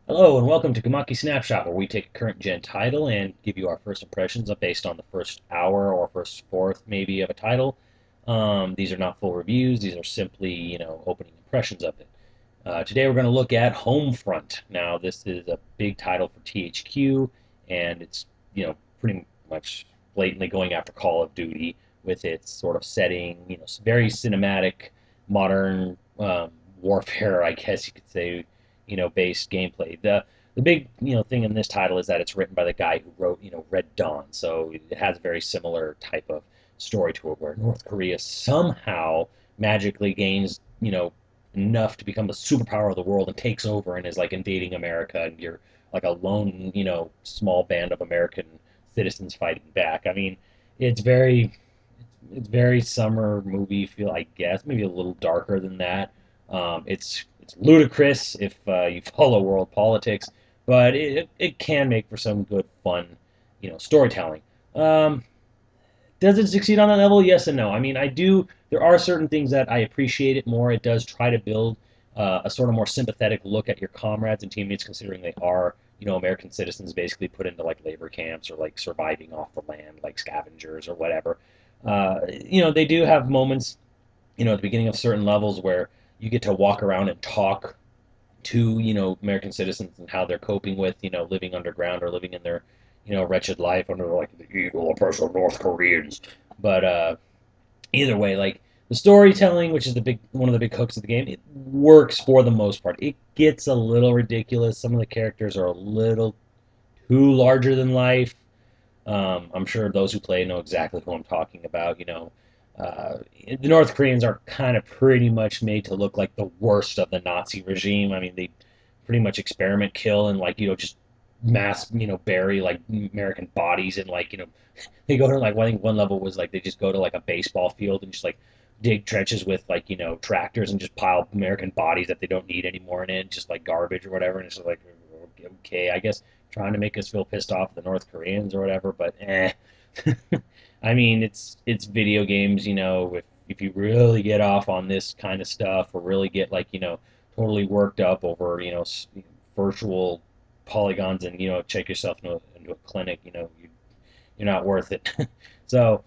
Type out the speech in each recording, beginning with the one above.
Hello and welcome to Gamaki Snapshot, where we take a current gen title and give you our first impressions based on the first hour or first fourth maybe of a title. These are not full reviews; these are simply opening impressions of it. Today we're going to look at Homefront. Now this is a big title for THQ, and it's pretty much blatantly going after Call of Duty with its sort of setting, very cinematic, modern warfare, I guess you could say, based gameplay. The big thing in this title is that it's written by the guy who wrote Red Dawn, so it has a very similar type of story to it, where North Korea somehow magically gains enough to become the superpower of the world and takes over and is like invading America, and you're like a lone small band of American citizens fighting back. I mean, it's very it's very summer movie feel, I guess, maybe a little darker than that. It's ludicrous if you follow world politics, but it can make for some good fun, storytelling. Um, does it succeed on that level? Yes and no. I mean, I do. There are certain things that I appreciate it more. It does try to build a sort of more sympathetic look at your comrades and teammates, considering they are, American citizens basically put into like labor camps or like surviving off the land, like scavengers or whatever. They do have moments, at the beginning of certain levels where you get to walk around and talk to American citizens and how they're coping with living underground or living in their wretched life under like the evil oppressive North Koreans. But either way, like the storytelling, which is the big one of the big hooks of the game, it works for the most part. It gets a little ridiculous. Some of the characters are a little too larger than life. I'm sure those who play know exactly who I'm talking about. The North Koreans are kind of pretty much made to look like the worst of the Nazi regime. I mean, they pretty much experiment kill and like just mass bury like American bodies, and like they go to like, I think one level was like they just go to like a baseball field and just like dig trenches with like tractors and just pile American bodies that they don't need anymore in it, just like garbage or whatever. And it's just like, okay, I guess trying to make us feel pissed off at the North Koreans or whatever, but eh. I mean, it's video games. If you really get off on this kind of stuff, or really get like totally worked up over virtual polygons, and check yourself into a clinic, you're not worth it. So,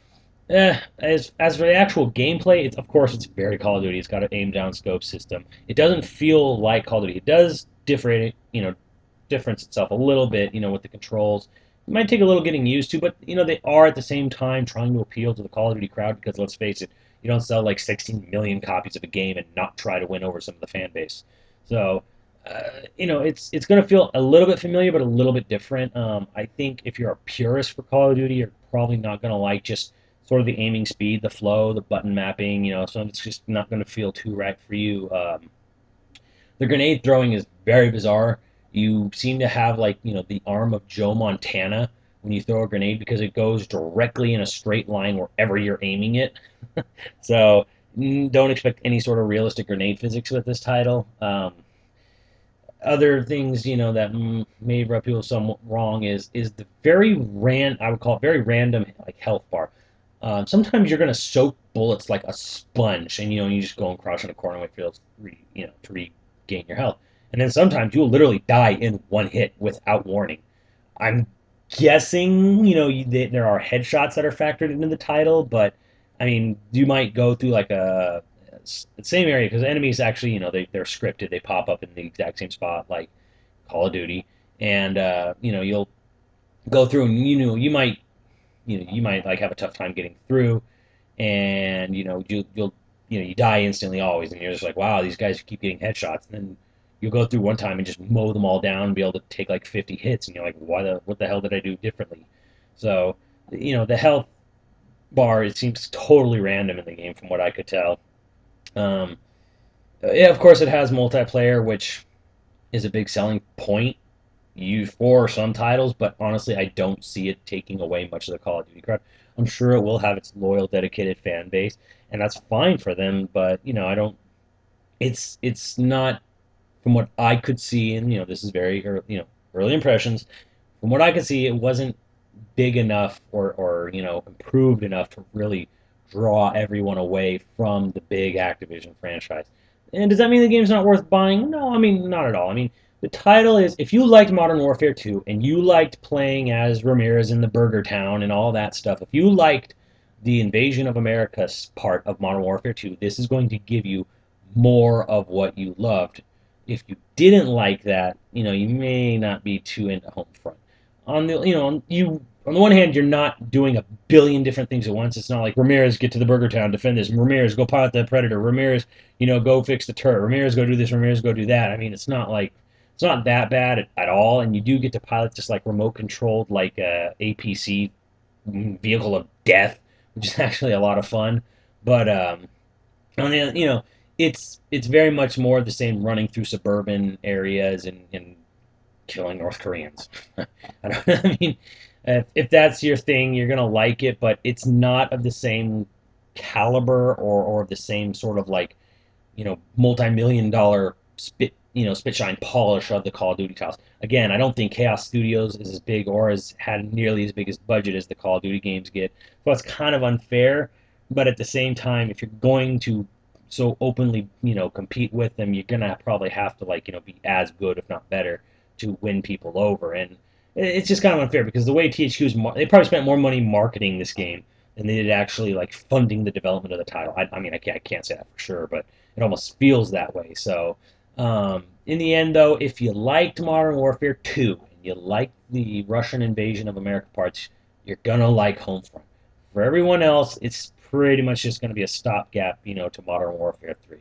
as for the actual gameplay, it's of course it's very Call of Duty. It's got an aim down scope system. It doesn't feel like Call of Duty. It does difference itself a little bit, with the controls. It might take a little getting used to, but they are at the same time trying to appeal to the Call of Duty crowd, because let's face it, you don't sell like 16 million copies of a game and not try to win over some of the fan base. So, it's going to feel a little bit familiar, but a little bit different. I think if you're a purist for Call of Duty, you're probably not going to like just sort of the aiming speed, the flow, the button mapping. So it's just not going to feel too right for you. The grenade throwing is very bizarre. You seem to have like the arm of Joe Montana when you throw a grenade, because it goes directly in a straight line wherever you're aiming it. So don't expect any sort of realistic grenade physics with this title. Other things that may rub people somewhat wrong is the I would call it very random like health bar. Sometimes you're gonna soak bullets like a sponge, and you just go and crouch in a corner and wait for to regain your health. And then sometimes you'll literally die in one hit without warning. I'm guessing there are headshots that are factored into the title, but I mean you might go through like the same area, because enemies actually they're scripted. They pop up in the exact same spot like Call of Duty, and you'll go through, and you might like have a tough time getting through, and you die instantly always, and you're just like, wow, these guys keep getting headshots. And then you'll go through one time and just mow them all down and be able to take like 50 hits, and you're like, what the hell did I do differently? So the health bar, it seems totally random in the game from what I could tell. um, yeah, of course it has multiplayer, which is a big selling point used for some titles, but honestly, I don't see it taking away much of the Call of Duty crowd. I'm sure it will have its loyal, dedicated fan base, and that's fine for them. But I don't. It's not, from what I could see, and this is very early impressions. From what I could see, it wasn't big enough or improved enough to really draw everyone away from the big Activision franchise. And does that mean the game's not worth buying? No, I mean not at all. I mean, The title is, if you liked Modern Warfare 2 and you liked playing as Ramirez in the Burger Town and all that stuff, if you liked the Invasion of America part of Modern Warfare 2, this is going to give you more of what you loved. If you didn't like that, you may not be too into Homefront. On the, on the one hand, you're not doing a billion different things at once. It's not like Ramirez get to the Burger Town, defend this. Ramirez go pilot the Predator. Ramirez, go fix the turret. Ramirez go do this. Ramirez go do that. I mean, it's not that bad at all, and you do get to pilot just like remote controlled, like APC vehicle of death, which is actually a lot of fun. But on the it's very much more of the same, running through suburban areas and killing North Koreans. I mean, if that's your thing, you're gonna like it, but it's not of the same caliber or of the same sort of like multi-million dollar spit shine polish of the Call of Duty titles. Again, I don't think Chaos Studios is as big or has had nearly as big as budget as the Call of Duty games get. So it's kind of unfair. But at the same time, if you're going to so openly, compete with them, you're gonna probably have to be as good, if not better, to win people over. And it's just kind of unfair because the way THQ's they probably spent more money marketing this game than they did actually funding the development of the title. I mean, I can't say that for sure, but it almost feels that way. So in the end, though, if you liked Modern Warfare 2 and you liked the Russian invasion of America parts, you're gonna like Homefront. For everyone else, it's pretty much just going to be a stopgap, to Modern Warfare 3.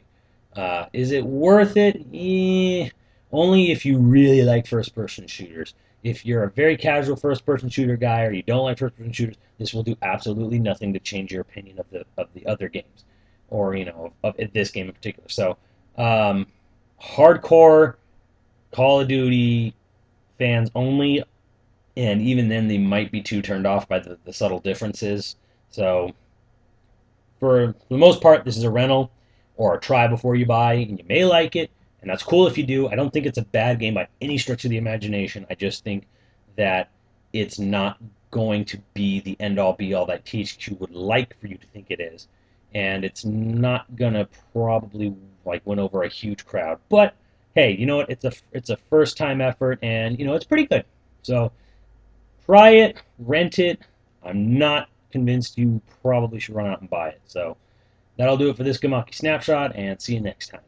Is it worth it? Only if you really like first-person shooters. If you're a very casual first-person shooter guy or you don't like first-person shooters, this will do absolutely nothing to change your opinion of the other games, or of this game in particular. So, hardcore Call of Duty fans only, and even then they might be too turned off by the subtle differences. So for the most part, this is a rental or a try before you buy, and you may like it, and that's cool if you do. I don't think it's a bad game by any stretch of the imagination. I just think that it's not going to be the end all be all that THQ would like for you to think it is, and it's not gonna probably win over a huge crowd. But hey, you know what? It's a first time effort, and it's pretty good. So try it, rent it. I'm not convinced you probably should run out and buy it. So that'll do it for this Gamaki Snapshot, and see you next time.